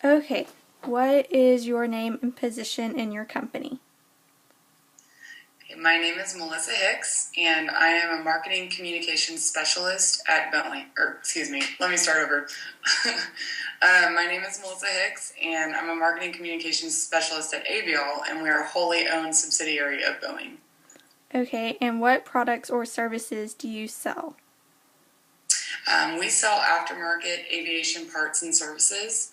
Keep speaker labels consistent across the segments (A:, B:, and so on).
A: Okay, what is your name and position in your company?
B: My name is Melissa Hicks, and I am a marketing communications specialist at Boeing. Let me start over. My name is Melissa Hicks, and I'm a marketing communications specialist at Avial, and we are a wholly owned subsidiary of Boeing.
A: Okay, and what products or services do you sell?
B: We sell aftermarket aviation parts and services.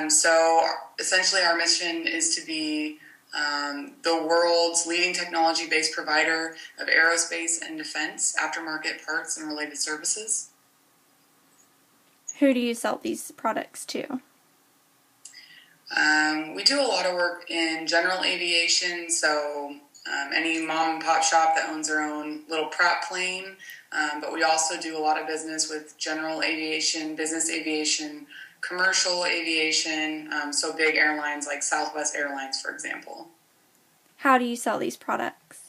B: So essentially, our mission is to be the world's leading technology-based provider of aerospace and defense aftermarket parts and related services.
A: Who do you sell these products to?
B: We do a lot of work in general aviation, so any mom and pop shop that owns their own little prop plane, but we also do a lot of business with general aviation, business aviation, commercial aviation, so big airlines like Southwest Airlines, for example.
A: How do you sell these products?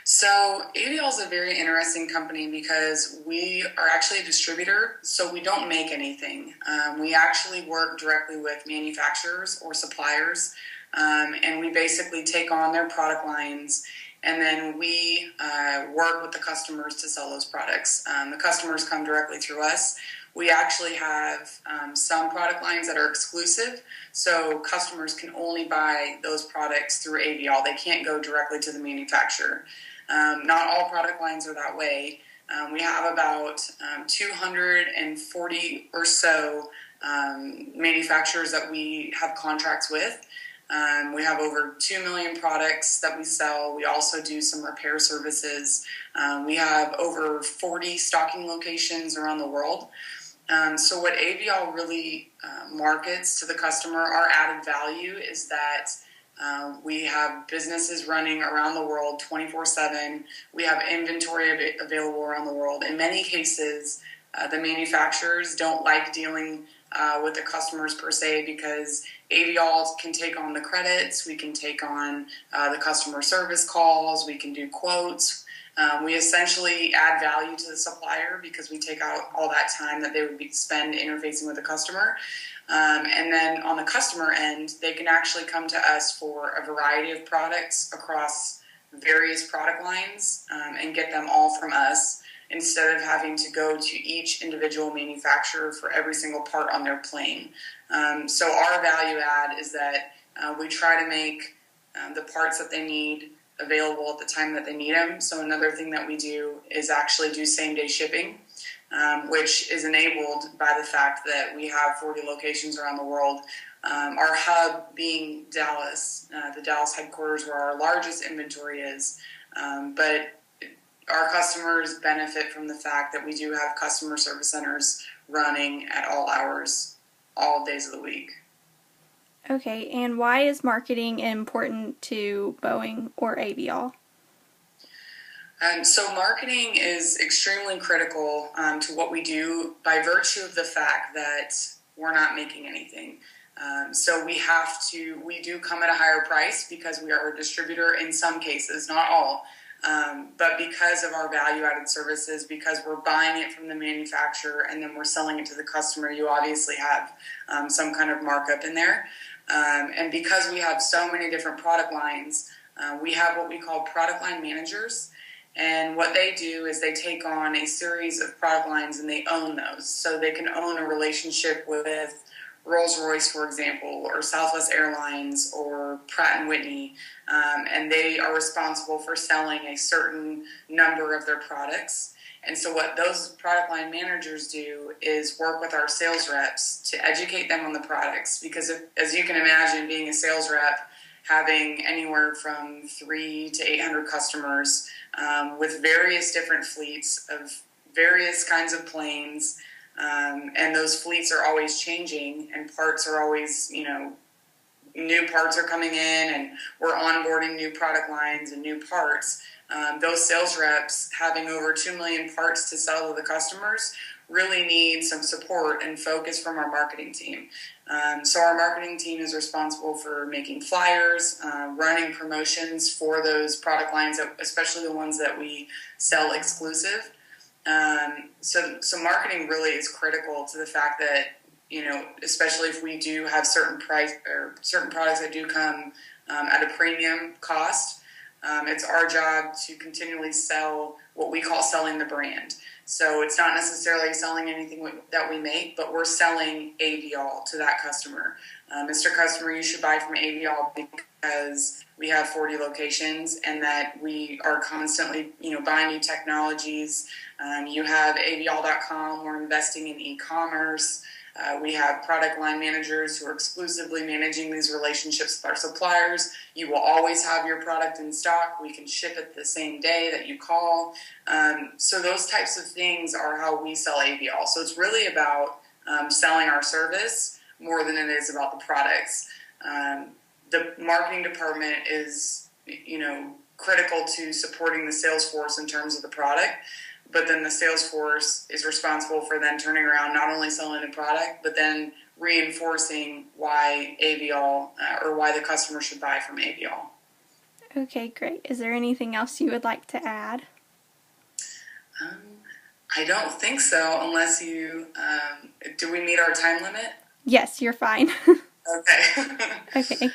B: So ADL is a very interesting company because we are actually a distributor, so we don't make anything. We actually work directly with manufacturers or suppliers, and we basically take on their product lines, and then we work with the customers to sell those products. The customers come directly through us. We actually have some product lines that are exclusive, so customers can only buy those products through AVL. They can't go directly to the manufacturer. Not all product lines are that way. We have about 240 or so manufacturers that we have contracts with. We have over 2 million products that we sell. We also do some repair services. We have over 40 stocking locations around the world. So what AVL really markets to the customer, our added value is that we have businesses running around the world 24/7. We have inventory available around the world. In many cases, the manufacturers don't like dealing with the customers per se because AVL can take on the credits. We can take on the customer service calls. We can do quotes. We essentially add value to the supplier because we take out all that time that they would spend interfacing with the customer. And then on the customer end, they can actually come to us for a variety of products across various product lines and get them all from us instead of having to go to each individual manufacturer for every single part on their plane. So our value add is that we try to make the parts that they need available at the time that they need them. So another thing that we do is actually do same-day shipping, which is enabled by the fact that we have 40 locations around the world. Our hub being Dallas, the Dallas headquarters where our largest inventory is. But our customers benefit from the fact that we do have customer service centers running at all hours, all days of the week.
A: Okay, and why is marketing important to Boeing or AVL?
B: So marketing is extremely critical to what we do by virtue of the fact that we're not making anything. So we do come at a higher price because we are a distributor in some cases, not all. But because of our value-added services, because we're buying it from the manufacturer and then we're selling it to the customer, you obviously have some kind of markup in there. And because we have so many different product lines, we have what we call product line managers. And what they do is they take on a series of product lines and they own those. So they can own a relationship with Rolls-Royce, for example, or Southwest Airlines or Pratt & Whitney. And they are responsible for selling a certain number of their products. And so what those product line managers do is work with our sales reps to educate them on the products. Because as you can imagine, being a sales rep, having anywhere from 300 to 800 customers with various different fleets of various kinds of planes, and those fleets are always changing, and parts are always, new parts are coming in, and we're onboarding new product lines and new parts. Those sales reps having over 2 million parts to sell to the customers really need some support and focus from our marketing team. So our marketing team is responsible for making flyers, running promotions for those product lines, especially the ones that we sell exclusive. So marketing really is critical to the fact that especially if we do have certain price or certain products that do come at a premium cost. It's our job to continually sell what we call selling the brand. So it's not necessarily selling anything that we make, but we're selling AVL to that customer. Mr. Customer, you should buy from AVL because we have 40 locations and that we are constantly, buying new technologies. You have avl.com. We're investing in e-commerce. We have product line managers who are exclusively managing these relationships with our suppliers. You will always have your product in stock. We can ship it the same day that you call. So those types of things are how we sell AVL. So it's really about selling our service more than it is about the products. The marketing department is, critical to supporting the sales force in terms of the product. But then the sales force is responsible for then turning around, not only selling the product, but then reinforcing why AVL or why the customer should buy from AVL.
A: Okay, great. Is there anything else you would like to add?
B: I don't think so, unless you, do we meet our time limit?
A: Yes, you're fine.
B: Okay.
A: Okay.